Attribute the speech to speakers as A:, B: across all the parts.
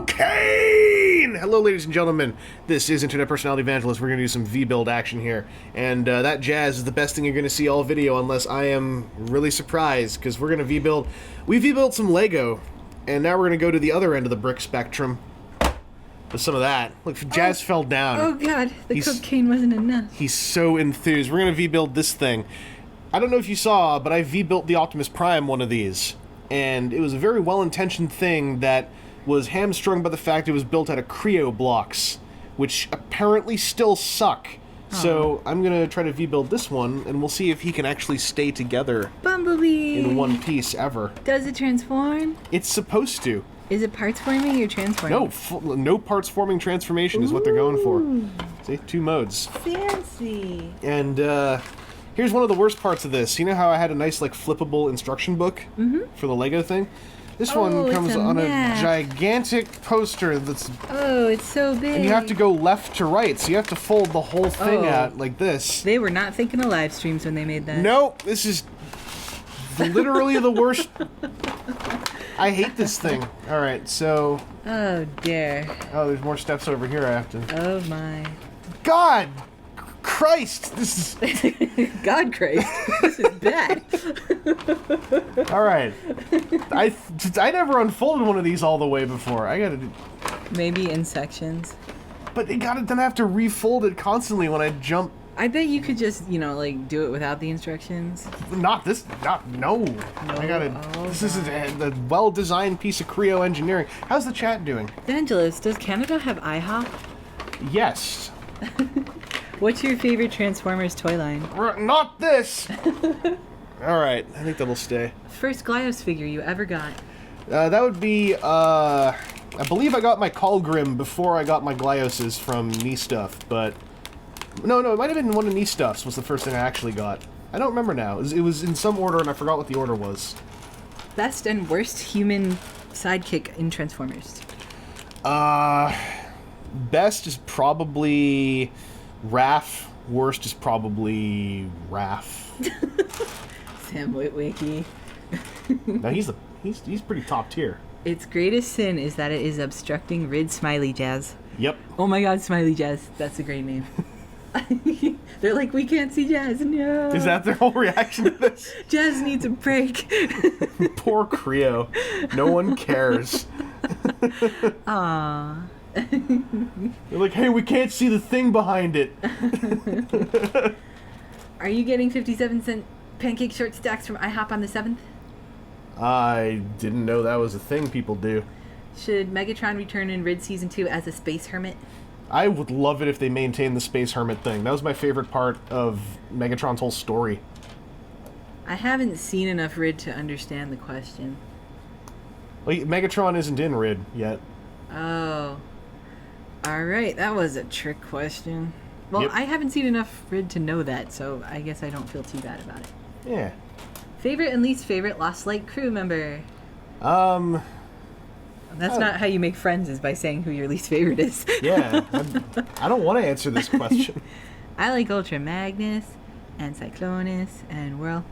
A: Cocaine! Hello, ladies and gentlemen. This is Internet Personality Evangelist. We're going to do some V-build action here. And that jazz is the best thing you're going to see all video, unless I am really surprised, because we're going to V-build... We V-built some Lego, and now we're going to go to the other end of the brick spectrum with some of that. Look, Jazz fell down.
B: Oh, God. The cocaine wasn't enough.
A: He's so enthused. We're going to V-build this thing. I don't know if you saw, but I V-built the Optimus Prime one of these. And it was a very well-intentioned thing that was hamstrung by the fact it was built out of Kre-O blocks, which apparently still suck. So I'm going to try to V-build this one, and we'll see if he can actually stay together
B: Bumblebee!
A: In one piece ever.
B: Does it transform?
A: It's supposed to.
B: Is it parts forming or transforming?
A: No, no parts forming transformation is what they're going for. See, 2 modes.
B: Fancy!
A: And here's one of the worst parts of this. You know how I had a nice, like, flippable instruction book for the Lego thing? This one comes on a gigantic poster that's...
B: Oh, it's so big.
A: And you have to go left to right, so you have to fold the whole thing out like this.
B: They were not thinking of live streams when they made that.
A: Nope, this is literally the worst. I hate this thing. Alright, so...
B: Oh, dear.
A: Oh, there's more steps over here I have to...
B: Oh, my.
A: God! Christ! This is...
B: God Christ. This is bad.
A: Alright. I never unfolded one of these all the way before. I gotta do...
B: Maybe in sections.
A: But then I have to refold it constantly when I jump.
B: I bet you could just, you know, like, do it without the instructions.
A: Not this. No. I gotta... This is a well-designed piece of Kre-O engineering. How's the chat doing?
B: Evangelist, does Canada have IHOP?
A: Yes.
B: What's your favorite Transformers toy line?
A: Not this! Alright, I think that'll stay.
B: First Glyos figure you ever got?
A: That would be, I believe I got my Colgrim before I got my Glyoses from Knee Stuff, but... No, it might have been one of Knee Stuffs was the first thing I actually got. I don't remember now. It was in some order and I forgot what the order was.
B: Best and worst human sidekick in Transformers?
A: Best is probably... Raph. Worst is probably Raph.
B: Sam Witwicky.
A: Now he's pretty top tier.
B: Its greatest sin is that it is obstructing Rid Smiley Jazz.
A: Yep.
B: Oh my God, Smiley Jazz. That's a great name. They're like, we can't see Jazz. No.
A: Is that their whole reaction to this?
B: Jazz needs a break.
A: Poor Kre-O. No one cares.
B: Aww.
A: They're like, hey, we can't see the thing behind it.
B: Are you getting 57-cent pancake short stacks from IHOP on the 7th?
A: I didn't know that was a thing people do.
B: Should Megatron return in Rid Season 2 as a space hermit?
A: I would love it if they maintained the space hermit thing. That was my favorite part of Megatron's whole story.
B: I haven't seen enough Rid to understand the question.
A: Well, Megatron isn't in Rid yet.
B: Oh. Alright, that was a trick question. Well,
A: Yep.
B: I haven't seen enough Rid to know that, so I guess I don't feel too bad about it.
A: Yeah.
B: Favorite and least favorite Lost Light crew member? That's not how you make friends, is by saying who your least favorite is.
A: Yeah. I don't want to answer this question.
B: I like Ultra Magnus and Cyclonus and Whirl.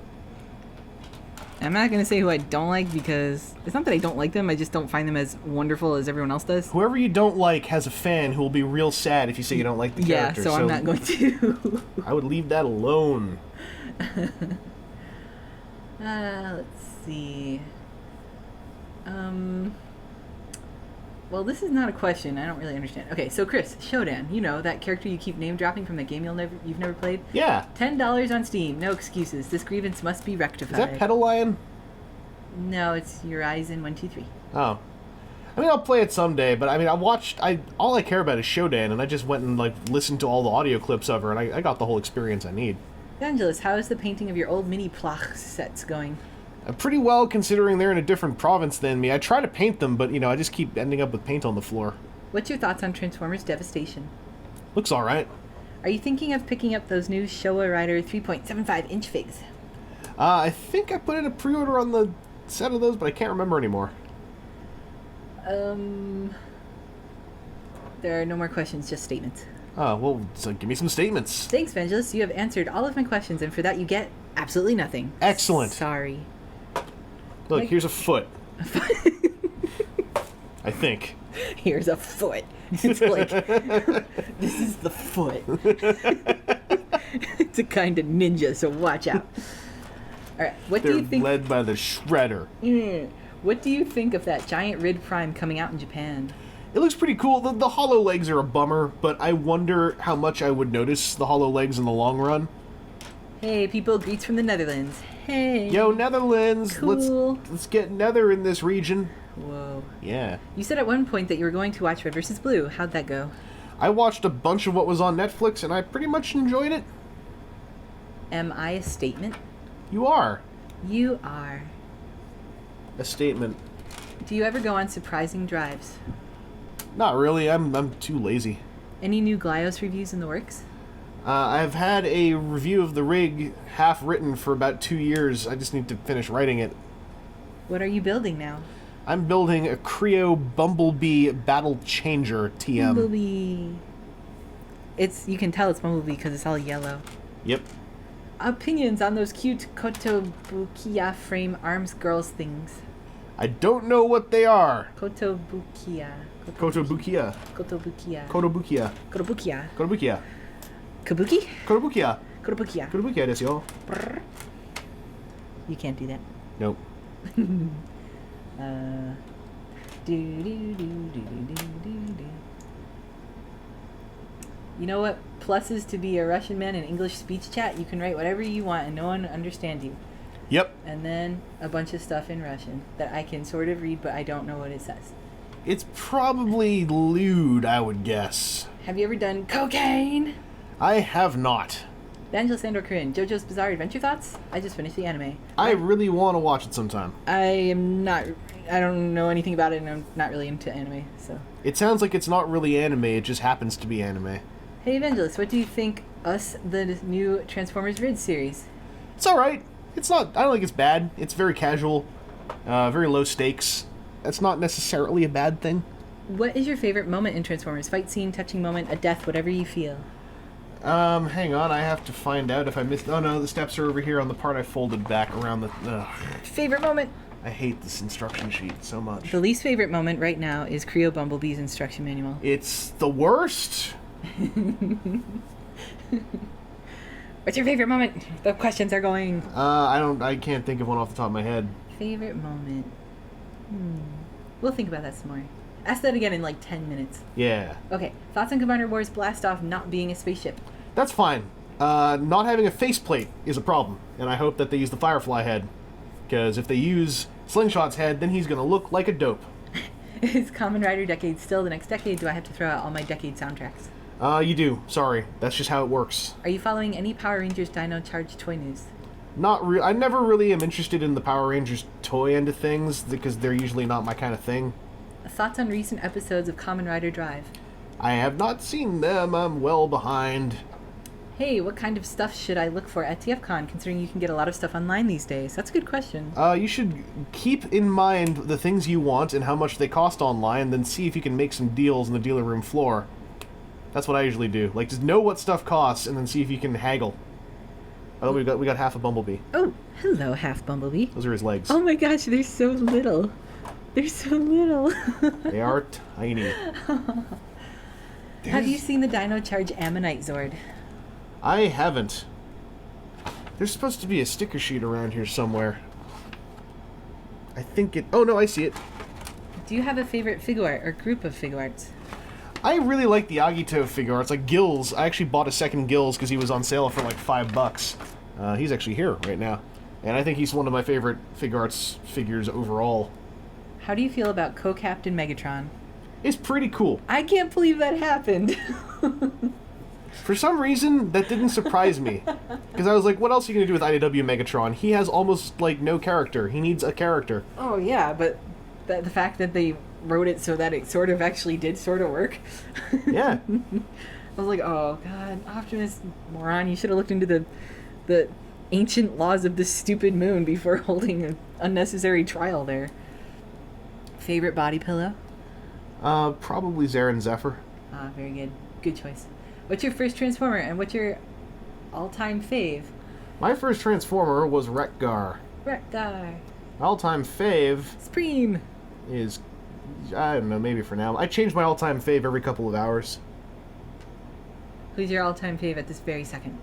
B: I'm not going to say who I don't like because it's not that I don't like them, I just don't find them as wonderful as everyone else does.
A: Whoever you don't like has a fan who will be real sad if you say you don't like the character.
B: Yeah, so I'm not going to.
A: I would leave that alone.
B: Let's see. Well, this is not a question. I don't really understand. Okay, so Chris, Shodan, you know, that character you keep name dropping from the game you've never played?
A: Yeah.
B: $10 on Steam. No excuses. This grievance must be rectified.
A: Is that Pedal Lion?
B: No, it's Horizon123.
A: Oh. I mean, I'll play it someday, but I mean, all I care about is Shodan, and I just went and, like, listened to all the audio clips of her, and I got the whole experience I need.
B: Angelus, how is the painting of your old mini Plach sets going?
A: Pretty well, considering they're in a different province than me. I try to paint them, but, you know, I just keep ending up with paint on the floor.
B: What's your thoughts on Transformers Devastation?
A: Looks alright.
B: Are you thinking of picking up those new Showa Rider 3.75-inch figs?
A: I think I put in a pre-order on the set of those, but I can't remember anymore.
B: There are no more questions, just statements.
A: Oh, well, so give me some statements.
B: Thanks, Vangelis. You have answered all of my questions, and for that you get absolutely nothing.
A: Excellent.
B: Sorry.
A: Look, here's a foot. I think.
B: Here's a foot. It's like, this is the foot. It's a kind of ninja, so watch out. All right, what do you think?
A: They're led by the Shredder.
B: What do you think of that giant Rid Prime coming out in Japan?
A: It looks pretty cool. The hollow legs are a bummer, but I wonder how much I would notice the hollow legs in the long run.
B: Hey, people, greets from the Netherlands. Hey.
A: Yo, Netherlands.
B: Cool.
A: Let's get Nether in this region.
B: Whoa.
A: Yeah.
B: You said at one point that you were going to watch Red vs. Blue. How'd that go?
A: I watched a bunch of what was on Netflix, and I pretty much enjoyed it.
B: Am I a statement?
A: You are.
B: You are.
A: A statement.
B: Do you ever go on surprising drives?
A: Not really. I'm too lazy.
B: Any new Glyos reviews in the works?
A: I've had a review of the rig half written for about 2 years. I just need to finish writing it.
B: What are you building now?
A: I'm building a Kre-O Bumblebee Battle Changer TM.
B: Bumblebee. You can tell it's Bumblebee because it's all yellow.
A: Yep.
B: Opinions on those cute Kotobukiya frame arms girls things.
A: I don't know what they are.
B: Kotobukiya.
A: Kotobukiya.
B: Kotobukiya.
A: Kotobukiya.
B: Kotobukiya.
A: Kotobukiya.
B: Kabuki?
A: Kotobukiya.
B: Kotobukiya.
A: Kotobukiya desu yo.
B: You can't do that.
A: Nope.
B: You know what plus is to be a Russian man in English speech chat? You can write whatever you want and no one understands you.
A: Yep.
B: And then a bunch of stuff in Russian that I can sort of read, but I don't know what it says.
A: It's probably lewd, I would guess.
B: Have you ever done cocaine?
A: I have not.
B: Evangelist and/or Kreon, JoJo's Bizarre Adventure thoughts? I just finished the anime.
A: I really want to watch it sometime.
B: I don't know anything about it, and I'm not really into anime, so.
A: It sounds like it's not really anime, it just happens to be anime.
B: Hey Evangelist, what do you think the new Transformers Rid series?
A: It's alright. I don't think it's bad. It's very casual, very low stakes. That's not necessarily a bad thing.
B: What is your favorite moment in Transformers? Fight scene, touching moment, a death, whatever you feel.
A: Hang on, I have to find out if I missed... Oh no, the steps are over here on the part I folded back around the...
B: Favorite moment?
A: I hate this instruction sheet so much.
B: The least favorite moment right now is Kre-O Bumblebee's instruction manual.
A: It's the worst.
B: What's your favorite moment? The questions are going.
A: I can't think of one off the top of my head.
B: Favorite moment? We'll think about that some more. Ask that again in like 10 minutes.
A: Yeah.
B: Okay, thoughts on Commander Wars Blast Off not being a spaceship?
A: That's fine. Not having a faceplate is a problem, and I hope that they use the Firefly head. Because if they use Slingshot's head, then he's gonna look like a dope.
B: Is Kamen Rider Decade still the next decade? Do I have to throw out all my Decade soundtracks?
A: You do. Sorry. That's just how it works.
B: Are you following any Power Rangers Dino Charge toy news?
A: I never really am interested in the Power Rangers toy end of things, because they're usually not my kind of thing.
B: Thoughts on recent episodes of Kamen Rider Drive?
A: I have not seen them. I'm well behind.
B: Hey, what kind of stuff should I look for at TFCon, considering you can get a lot of stuff online these days? That's a good question.
A: You should keep in mind the things you want and how much they cost online, then see if you can make some deals on the dealer room floor. That's what I usually do. Like, just know what stuff costs, and then see if you can haggle. Oh, we got half a Bumblebee.
B: Oh, hello, half Bumblebee.
A: Those are his legs.
B: Oh my gosh, they're so little. They're so little.
A: They are tiny.
B: Have you seen the Dino Charge Ammonite Zord?
A: I haven't. There's supposed to be a sticker sheet around here somewhere. I think it... Oh, no, I see it.
B: Do you have a favorite figure art or group of figure arts?
A: I really like the Agito figure arts, like Gills. I actually bought a second Gills because he was on sale for like $5. He's actually here right now. And I think he's one of my favorite figure arts figures overall.
B: How do you feel about Co-Captain Megatron?
A: It's pretty cool.
B: I can't believe that happened.
A: For some reason, that didn't surprise me. Because I was like, what else are you going to do with IDW Megatron? He has almost, like, no character. He needs a character.
B: Oh, yeah, but the fact that they wrote it so that it sort of actually did sort of work.
A: Yeah.
B: I was like, oh, God, Optimus, moron, you should have looked into the ancient laws of this stupid moon before holding an unnecessary trial there. Favorite body pillow?
A: Probably Zarin Zephyr.
B: Ah, very good. Good choice. What's your first Transformer, and what's your all-time fave?
A: My first Transformer was Wreck-Gar.
B: Wreck-Gar.
A: My all-time fave
B: Supreme.
A: is I don't know, maybe for now. I change my all-time fave every couple of hours.
B: Who's your all-time fave at this very second?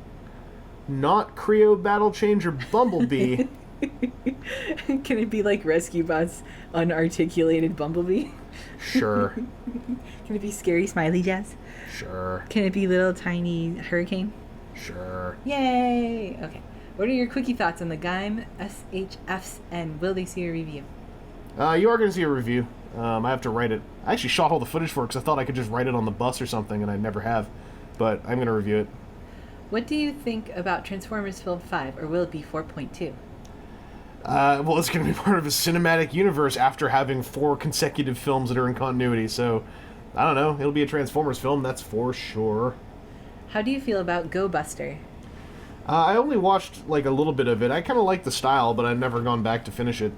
A: Not Kre-O Battle Changer Bumblebee.
B: Can it be like Rescue Bot's unarticulated Bumblebee?
A: Sure.
B: Can it be Scary Smiley Jazz?
A: Sure.
B: Can it be Little Tiny Hurricane?
A: Sure.
B: Yay! Okay. What are your quickie thoughts on the Gaim SHFs, and will they see a review?
A: You are going to see a review. I have to write it. I actually shot all the footage for it because I thought I could just write it on the bus or something, and I never have. But I'm going to review it.
B: What do you think about Transformers Film 5, or will it be 4.2?
A: Well, it's going to be part of a cinematic universe after having 4 consecutive films that are in continuity, so I don't know. It'll be a Transformers film, that's for sure.
B: How do you feel about Go Buster?
A: I only watched, like, a little bit of it. I kind of like the style, but I've never gone back to finish it.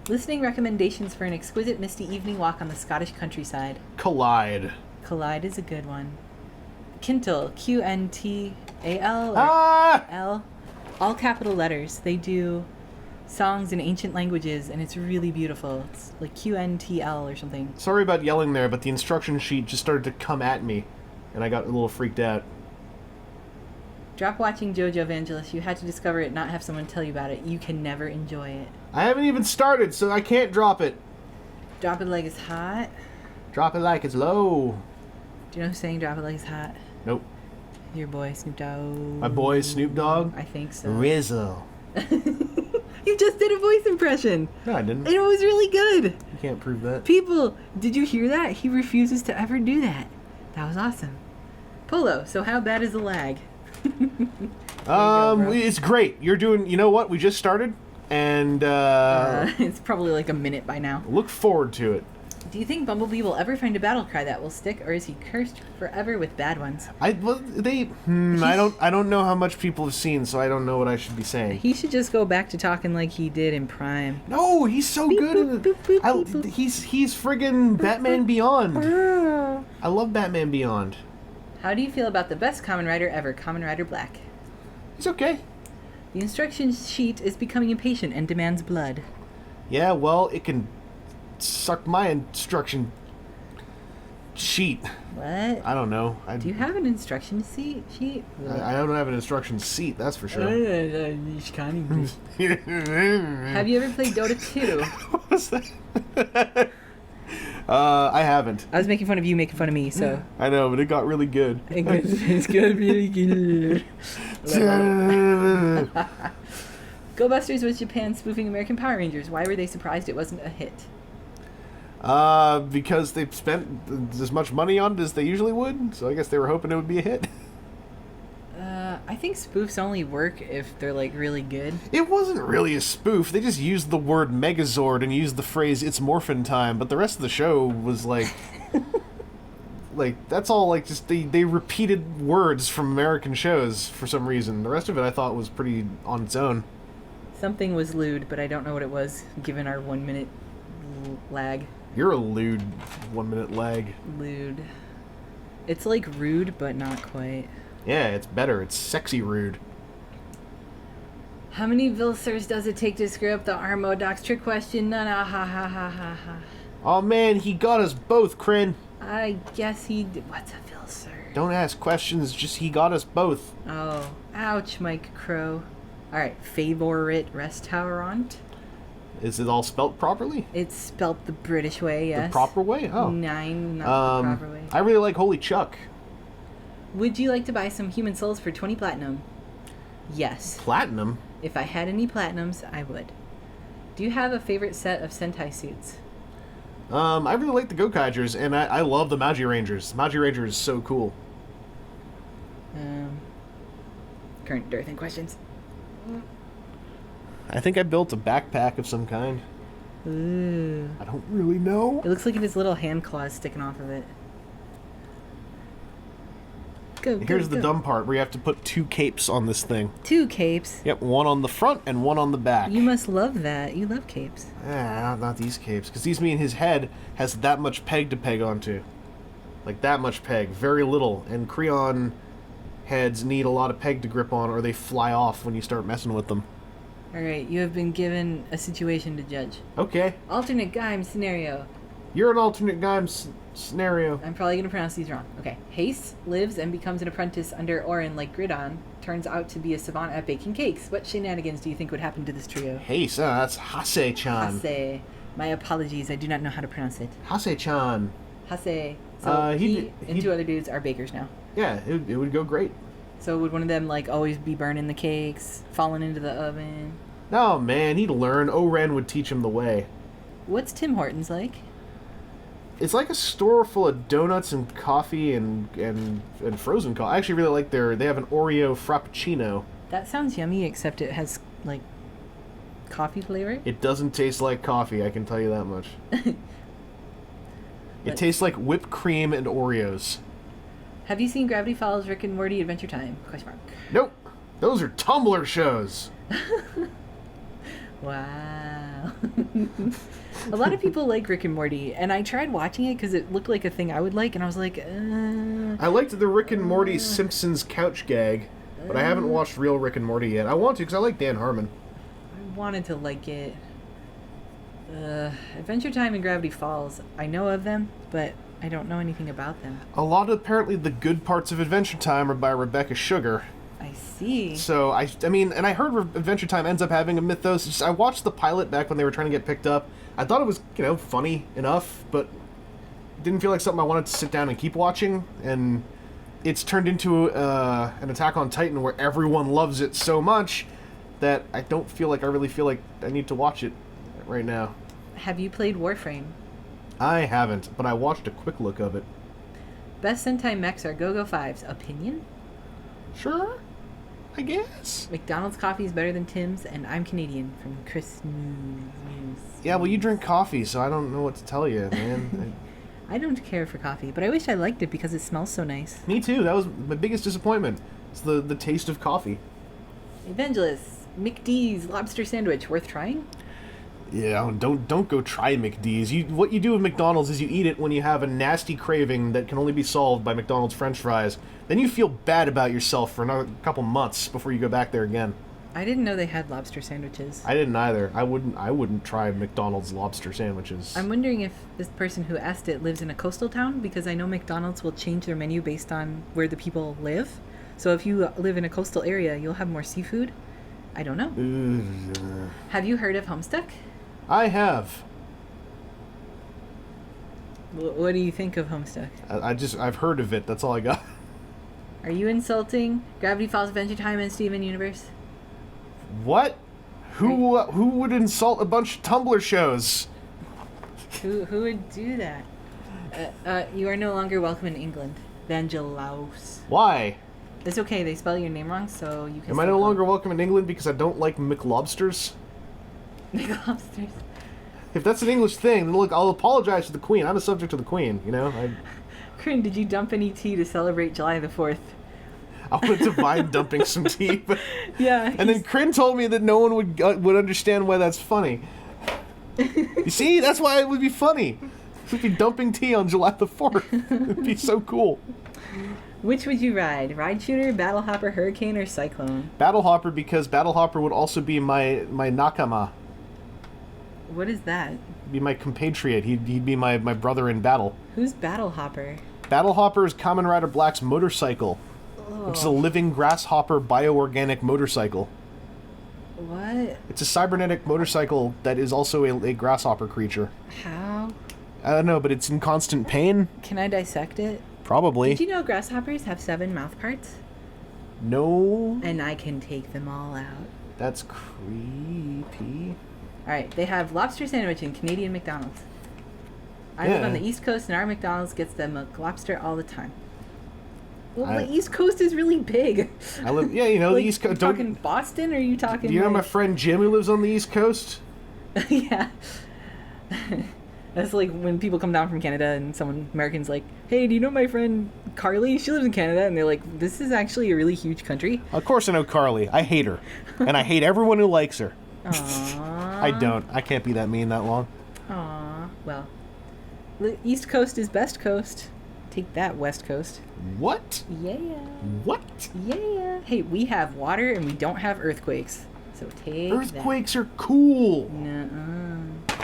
B: Listening recommendations for an exquisite misty evening walk on the Scottish countryside.
A: Collide.
B: Collide is a good one. Kintal, Qntal or L, all capital letters. They do songs in ancient languages, and it's really beautiful. It's like Qntl or something.
A: Sorry about yelling there, but the instruction sheet just started to come at me, and I got a little freaked out.
B: Drop watching JoJo Evangelist. You had to discover it, not have someone tell you about it. You can never enjoy it.
A: I haven't even started, so I can't drop it.
B: Drop it like it's hot.
A: Drop it like it's low.
B: Do you know who's saying drop it like it's hot?
A: Nope.
B: Your boy Snoop Dogg.
A: My boy Snoop Dogg?
B: I think so.
A: Rizzle.
B: You just did a voice impression.
A: No, I didn't.
B: It was really good.
A: You can't prove that.
B: People, did you hear that? He refuses to ever do that. That was awesome. Polo, so how bad is the lag?
A: It's great. You're doing, you know what? We just started, and
B: it's probably like a minute by now.
A: look forward to it.
B: Do you think Bumblebee will ever find a battle cry that will stick, or is he cursed forever with bad ones?
A: I don't know how much people have seen, so I don't know what I should be saying.
B: He should just go back to talking like he did in Prime.
A: No, he's so
B: Beep,
A: good.
B: boop, boop, boop, boop, boop.
A: He's friggin' Batman Beyond. I love Batman Beyond.
B: How do you feel about the best Kamen Rider ever, Kamen Rider Black?
A: He's okay.
B: The instruction sheet is becoming impatient and demands blood.
A: Yeah, well, it can suck my instruction sheet.
B: What?
A: I don't know.
B: Do you have an instruction sheet?
A: I don't have an instruction seat, that's for sure.
B: Have you ever played Dota 2?
A: What was that? I haven't.
B: I was making fun of you making fun of me, so...
A: I know, but it got really good.
B: It's gonna be really good. Go Busters was Japan spoofing American Power Rangers. Why were they surprised it wasn't a hit?
A: Because they spent as much money on it as they usually would, so I guess they were hoping it would be a hit.
B: I think spoofs only work if they're, like, really good.
A: It wasn't really a spoof. They just used the word Megazord and used the phrase, "It's morphin' time," but the rest of the show was, like... that's all, like, just they repeated words from American shows for some reason. The rest of it I thought was pretty on its own.
B: Something was lewd, but I don't know what it was, given our 1 minute lag.
A: You're a lewd 1 minute lag.
B: Lewd. It's like rude, but not quite.
A: Yeah, it's better. It's sexy rude.
B: How many Vilsers does it take to screw up the Armodox trick question? No, ha ha ha ha ha.
A: Oh man, he got us both, Kren.
B: I guess he did. What's a Vilser?
A: Don't ask questions, just he got us both.
B: Oh, ouch, Mike Crow. Alright, favorite restaurant?
A: Is it all spelt properly?
B: It's spelt the British way, yes.
A: The proper way? Oh.
B: Nine, not the proper way.
A: I really like Holy Chuck.
B: Would you like to buy some human souls for 20 platinum? Yes.
A: Platinum?
B: If I had any platinums, I would. Do you have a favorite set of Sentai suits?
A: I really like the Gokaigers, and I love the Magi Rangers. Magi Ranger is so cool.
B: Current Earth and questions.
A: I think I built a backpack of some kind.
B: Ooh.
A: I don't really know.
B: It looks like it has little hand claws sticking off of it. Go,
A: Here's
B: go,
A: the
B: go.
A: dumb part, where you have to put 2 capes on this thing.
B: 2 capes?
A: Yep, one on the front and one on the back.
B: You must love that. You love capes.
A: Not these capes, because these mean his head has that much peg to peg onto. Like that much peg, very little. And Kreon heads need a lot of peg to grip on, or they fly off when you start messing with them.
B: Alright, you have been given a situation to judge.
A: Okay.
B: Alternate Gaim scenario.
A: You're an alternate time scenario.
B: I'm probably going to pronounce these wrong. Okay. Haste lives and becomes an apprentice under Orin like Gridon. Turns out to be a savant at baking cakes. What shenanigans do you think would happen to this trio?
A: Haste, that's Hase-chan.
B: Hase. My apologies. I do not know how to pronounce it.
A: Hase-chan.
B: Hase. So he and two other dudes are bakers now.
A: Yeah, it would go great.
B: So would one of them like always be burning the cakes, falling into the oven?
A: No, man, he'd learn. Oren would teach him the way.
B: What's Tim Hortons like?
A: It's like a store full of donuts and coffee and frozen coffee. I actually really like they have an Oreo Frappuccino.
B: That sounds yummy, except it has like coffee flavor.
A: It doesn't taste like coffee, I can tell you that much. It tastes like whipped cream and Oreos.
B: Have you seen Gravity Falls, Rick and Morty, Adventure Time? Question mark.
A: Nope. Those are Tumblr shows.
B: Wow. A lot of people like Rick and Morty, and I tried watching it because it looked like a thing I would like, and I was like,
A: I liked the Rick and Morty Simpsons couch gag, but I haven't watched real Rick and Morty yet. I want to because I like Dan Harmon.
B: I wanted to like it. Adventure Time and Gravity Falls, I know of them, but I don't know anything about them.
A: A lot of apparently the good parts of Adventure Time are by Rebecca Sugar.
B: I see.
A: So, I mean, and I heard Adventure Time ends up having a mythos. I watched the pilot back when they were trying to get picked up. I thought it was, funny enough, but didn't feel like something I wanted to sit down and keep watching. And it's turned into an Attack on Titan where everyone loves it so much that I don't feel like I need to watch it right now.
B: Have you played Warframe?
A: I haven't, but I watched a quick look of it.
B: Best Sentai mechs are Go-Go 5's. Opinion?
A: Sure, I guess.
B: McDonald's coffee is better than Tim's, and I'm Canadian, from Chris News.
A: Yeah, well, you drink coffee, so I don't know what to tell you, man.
B: I don't care for coffee, but I wish I liked it because it smells so nice.
A: Me too. That was my biggest disappointment. It's the taste of coffee.
B: Evangelist, McD's lobster sandwich, worth trying?
A: Yeah, don't go try McD's. What you do with McDonald's is you eat it when you have a nasty craving that can only be solved by McDonald's French fries. Then you feel bad about yourself for another couple months before you go back there again.
B: I didn't know they had lobster sandwiches.
A: I didn't either. I wouldn't try McDonald's lobster sandwiches.
B: I'm wondering if this person who asked it lives in a coastal town, because I know McDonald's will change their menu based on where the people live. So if you live in a coastal area, you'll have more seafood. I don't know. Have you heard of Homestuck?
A: I have.
B: What do you think of Homestuck?
A: I've heard of it. That's all I got.
B: Are you insulting Gravity Falls, Adventure Time, and Steven Universe?
A: What? Who would insult a bunch of Tumblr shows?
B: Who would do that? You are no longer welcome in England. Vangelos.
A: Why?
B: It's okay. They spell your name wrong, so you can.
A: Am I no longer welcome in England because I don't like McLobsters?
B: McLobsters.
A: If that's an English thing, then look, I'll apologize to the Queen. I'm a subject to the Queen,
B: Kryn, did you dump any tea to celebrate July the 4th?
A: I went to Vine dumping some tea, but
B: yeah.
A: And then Kryn told me that no one would understand why that's funny. You see, that's why it would be funny. We'd be dumping tea on July the 4th. It'd be so cool.
B: Which would you ride? Ride Shooter, Battle Hopper, Hurricane, or Cyclone?
A: Battle Hopper, because Battle Hopper would also be my nakama.
B: What is that?
A: Be my compatriot. He'd be my brother in battle.
B: Who's Battle Hopper?
A: Battle Hopper is Kamen Rider Black's motorcycle, which is a living grasshopper bioorganic motorcycle.
B: What?
A: It's a cybernetic motorcycle that is also a grasshopper creature.
B: How?
A: I don't know, but it's in constant pain.
B: Can I dissect it?
A: Probably.
B: Did you know grasshoppers have 7 mouth parts?
A: No.
B: And I can take them all out.
A: That's creepy.
B: Alright, they have lobster sandwich in Canadian McDonald's. I live on the East Coast, and our McDonald's gets the lobster all the time. Well, the East Coast is really big.
A: I live, the East Coast.
B: Are you talking Boston, or are you talking...
A: Do you know my friend Jim who lives on the East Coast?
B: Yeah. That's like when people come down from Canada and American's like, hey, do you know my friend Carly? She lives in Canada. And they're like, this is actually a really huge country.
A: Of course I know Carly. I hate her. And I hate everyone who likes her.
B: Aww.
A: I don't. I can't be that mean that long.
B: Aww. Well, the East Coast is best coast. Take that, West Coast.
A: What?
B: Yeah.
A: What?
B: Yeah. Hey, we have water and we don't have earthquakes. So take
A: Earthquakes are cool.
B: Nuh-uh.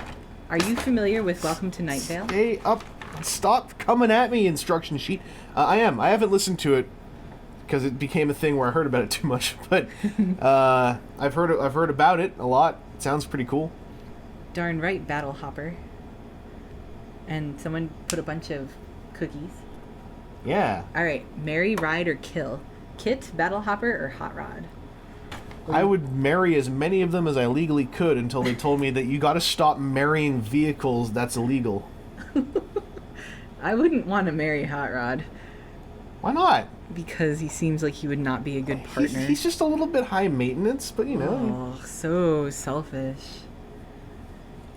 B: Are you familiar with Welcome to Night Vale?
A: Stay up. Stop coming at me, instruction sheet. I am. I haven't listened to it because it became a thing where I heard about it too much. But I've heard about it a lot. It sounds pretty cool.
B: Darn right, Battle Hopper. And someone put a bunch of cookies.
A: Yeah.
B: All right, marry, ride, or kill. Kit, Battle Hopper, or Hot Rod?
A: I would marry as many of them as I legally could until they told me that you got to stop marrying vehicles. That's illegal.
B: I wouldn't want to marry Hot Rod.
A: Why not?
B: Because he seems like he would not be a good partner.
A: He's just a little bit high maintenance, but you know.
B: Oh, so selfish.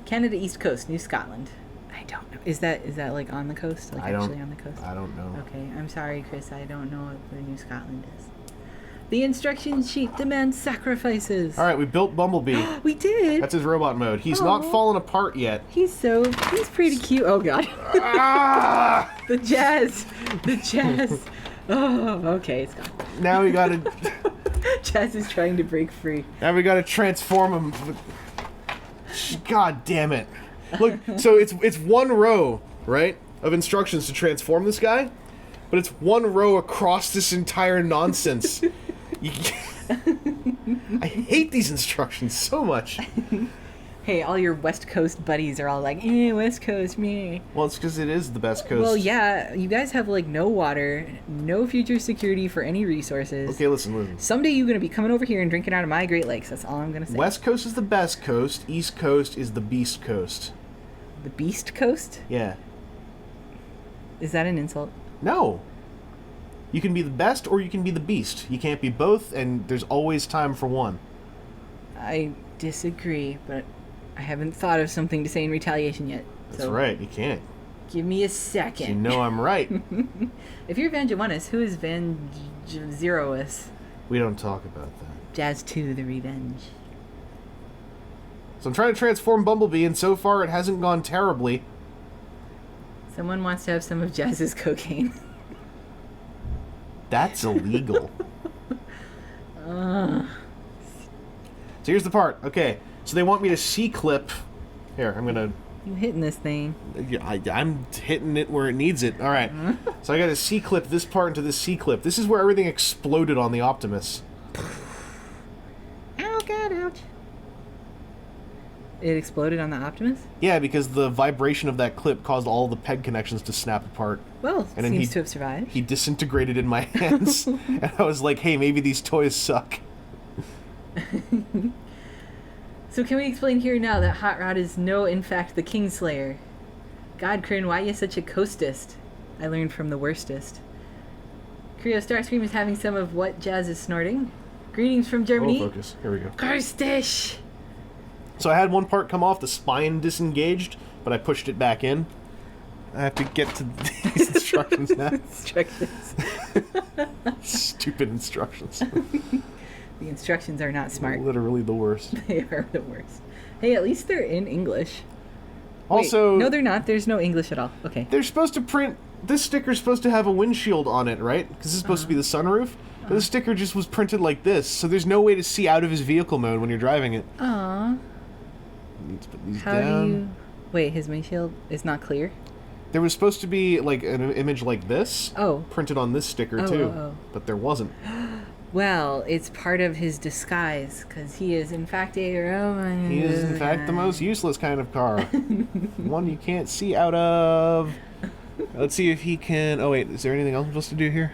B: Canada East Coast, New Scotland. I don't know. Is that like on the coast? Like actually on the coast?
A: I don't know.
B: Okay, I'm sorry, Chris. I don't know where New Scotland is. The instruction sheet demands sacrifices.
A: All right, we built Bumblebee.
B: We did.
A: That's his robot mode. He's not fallen apart yet.
B: He's pretty cute. Oh God.
A: Ah!
B: The jazz. Oh, okay, it's gone.
A: Now we gotta.
B: Jazz is trying to break free.
A: Now we gotta transform him. God damn it! Look, so it's one row, right, of instructions to transform this guy, but it's one row across this entire nonsense. I hate these instructions so much.
B: Hey, all your West Coast buddies are all like, West Coast, me.
A: Well, it's because it is the best coast.
B: Well, yeah, you guys have, like, no water, no future security for any resources.
A: Okay, listen.
B: Someday you're going to be coming over here and drinking out of my Great Lakes. That's all I'm going to say.
A: West Coast is the best coast. East Coast is the beast coast.
B: The Beast Coast?
A: Yeah.
B: Is that an insult?
A: No. You can be the best or you can be the beast. You can't be both, and there's always time for one.
B: I disagree, but I haven't thought of something to say in retaliation yet.
A: That's right, you can't.
B: Give me a second.
A: You know I'm right.
B: If you're Vangewanus, who is Zerous?
A: We don't talk about that.
B: Jazz 2, The Revenge.
A: So I'm trying to transform Bumblebee, and so far it hasn't gone terribly.
B: Someone wants to have some of Jazz's cocaine.
A: That's illegal. So here's the part. Okay, so they want me to C-clip. Here, I'm gonna...
B: You hitting this thing.
A: I'm hitting it where it needs it. All right. So I got to C-clip this part into this C-clip. This is where everything exploded on the Optimus.
B: Ow, God, ouch. It exploded on the Optimus?
A: Yeah, because the vibration of that clip caused all the peg connections to snap apart.
B: Well,
A: and
B: seems to have survived.
A: He disintegrated in my hands. And I was like, hey, maybe these toys suck.
B: So can we explain here now that Hot Rod is in fact, the Kingslayer? God, Kreon, why are you such a coastist? I learned from the worstest. Kre-O Starscream is having some of what Jazz is snorting. Greetings from Germany.
A: Oh, focus. Here we go.
B: Garstish!
A: So I had one part come off, the spine disengaged, but I pushed it back in. I have to get to these instructions now.
B: Instructions.
A: Stupid instructions.
B: The instructions are not smart.
A: Literally the worst.
B: They are the worst. Hey, at least they're in English.
A: Also...
B: Wait, no, they're not. There's no English at all. Okay.
A: They're supposed to print... This sticker's supposed to have a windshield on it, right? Because this is supposed to be the sunroof. But the sticker just was printed like this, so there's no way to see out of his vehicle mode when you're driving it.
B: Aww.
A: Need to put these
B: How
A: down.
B: do you... Wait, his windshield is not clear?
A: There was supposed to be, like, an image like this.
B: Oh.
A: Printed on this sticker, too. But there wasn't.
B: Well, it's part of his disguise, because he is, in fact, a Roman.
A: He is, in fact, the most useless kind of car. One you can't see out of. Let's see if he can... Oh, wait. Is there anything else I'm supposed to do here?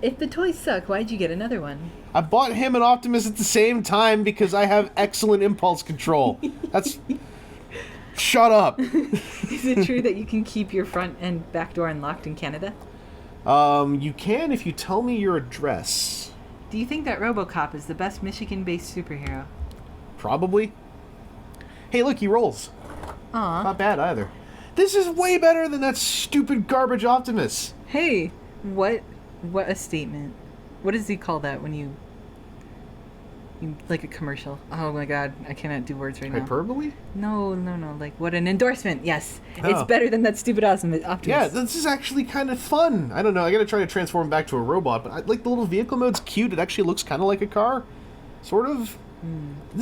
B: If the toys suck, why'd you get another one?
A: I bought him and Optimus at the same time because I have excellent impulse control. That's... Shut up.
B: Is it true that you can keep your front and back door unlocked in Canada?
A: You can if you tell me your address.
B: Do you think that RoboCop is the best Michigan-based superhero?
A: Probably. Hey, look, he rolls.
B: Aw.
A: Not bad either. This is way better than that stupid garbage Optimus.
B: Hey, what a statement. What does he call that when you like a commercial? Oh my god, I cannot do words right now.
A: Hyperbole?
B: No, like what an endorsement. Yes.
A: Oh.
B: It's better than that stupid awesome Optimus.
A: Yeah, this is actually kind of fun. I don't know, I gotta try to transform back to a robot, but like the little vehicle mode's cute. It actually looks kind of like a car. Sort of.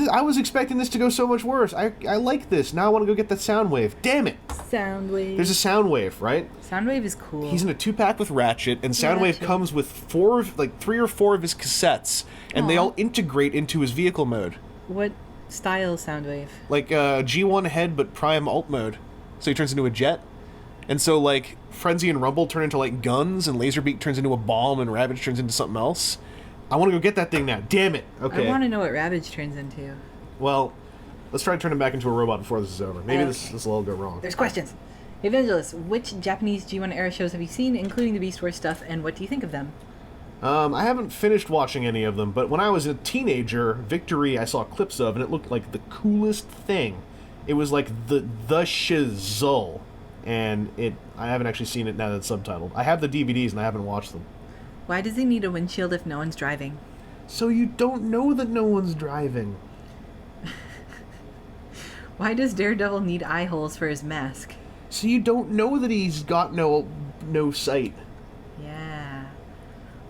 A: I was expecting this to go so much worse. I like this. Now I want to go get that Soundwave. Damn it!
B: Soundwave.
A: There's a Soundwave, right?
B: Soundwave is cool.
A: He's in a 2-pack with Ratchet, and Soundwave comes with 3 or 4 of his cassettes, and they all integrate into his vehicle mode.
B: What style Soundwave?
A: Like G1 head, but Prime alt mode. So he turns into a jet. And so, like, Frenzy and Rumble turn into, like, guns, and Laserbeak turns into a bomb, and Ravage turns into something else. I want to go get that thing now. Damn it. Okay.
B: I want to know what Ravage turns into.
A: Well, let's try to turn him back into a robot before this is over. Maybe this will all go wrong.
B: There's questions. Evangelist, which Japanese G1 era shows have you seen, including the Beast Wars stuff, and what do you think of them?
A: I haven't finished watching any of them, but when I was a teenager, Victory I saw clips of, and it looked like the coolest thing. It was like the shizzle, and I haven't actually seen it now that it's subtitled. I have the DVDs, and I haven't watched them.
B: Why does he need a windshield if no one's driving?
A: So you don't know that no one's driving.
B: Why does Daredevil need eye holes for his mask?
A: So you don't know that he's got no sight.
B: Yeah.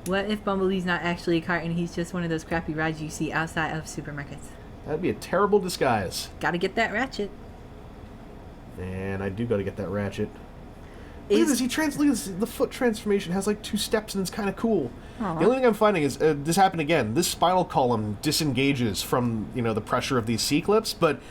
B: What if Bumblebee's not actually a cart and he's just one of those crappy rides you see outside of supermarkets?
A: That'd be a terrible disguise.
B: Gotta get that Ratchet.
A: And I do gotta get that Ratchet. Look at this, look at this, the foot transformation has like 2 steps and it's kind of cool.
B: Aww.
A: The only thing I'm finding is, this happened again, this spinal column disengages from, the pressure of these C-clips, but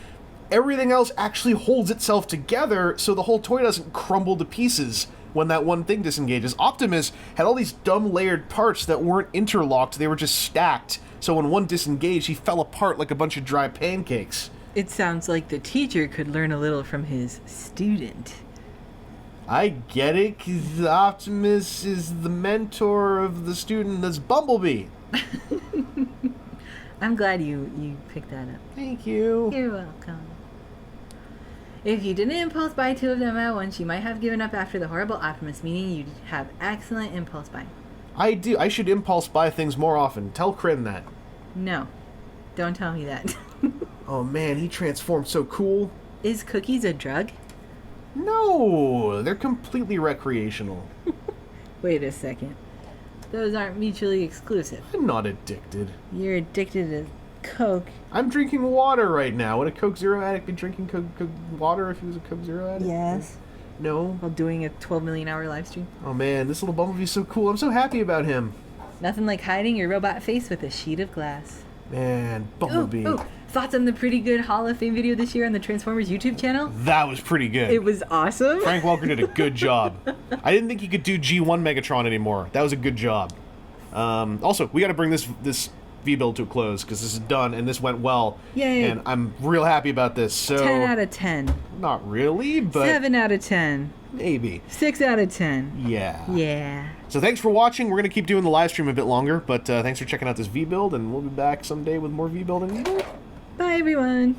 A: everything else actually holds itself together so the whole toy doesn't crumble to pieces when that one thing disengages. Optimus had all these dumb layered parts that weren't interlocked, they were just stacked, so when one disengaged, he fell apart like a bunch of dry pancakes.
B: It sounds like the teacher could learn a little from his student.
A: I get it, because Optimus is the mentor of the student that's Bumblebee.
B: I'm glad you picked that up.
A: Thank you.
B: You're welcome. If you didn't impulse buy 2 of them at once, you might have given up after the horrible Optimus, meaning you'd have excellent impulse buying.
A: I do. I should impulse buy things more often. Tell Kreon that.
B: No. Don't tell me that.
A: Oh man, he transformed so cool.
B: Is cookies a drug?
A: No, they're completely recreational.
B: Wait a second. Those aren't mutually exclusive.
A: I'm not addicted.
B: You're addicted to Coke.
A: I'm drinking water right now. Would a Coke Zero addict be drinking Coke water if he was a Coke Zero addict?
B: Yes.
A: No?
B: While doing a 12 million hour live stream.
A: Oh man, this little Bumblebee's so cool. I'm so happy about him.
B: Nothing like hiding your robot face with a sheet of glass.
A: Man, Bumblebee.
B: Ooh, thoughts on the pretty good Hall of Fame video this year on the Transformers YouTube channel?
A: That was pretty good.
B: It was awesome.
A: Frank Welker did a good job. I didn't think he could do G1 Megatron anymore. That was a good job. Also, we got to bring this V-build to a close because this is done and this went well.
B: Yay.
A: And I'm real happy about this. So
B: 10 out of 10.
A: Not really, but
B: 7 out of 10.
A: maybe.
B: 6 out of 10.
A: Yeah.
B: Yeah.
A: So thanks for watching. We're going to keep doing the live stream a bit longer, but thanks for checking out this V-build, and we'll be back someday with more V-build and V-build.
B: Bye, everyone.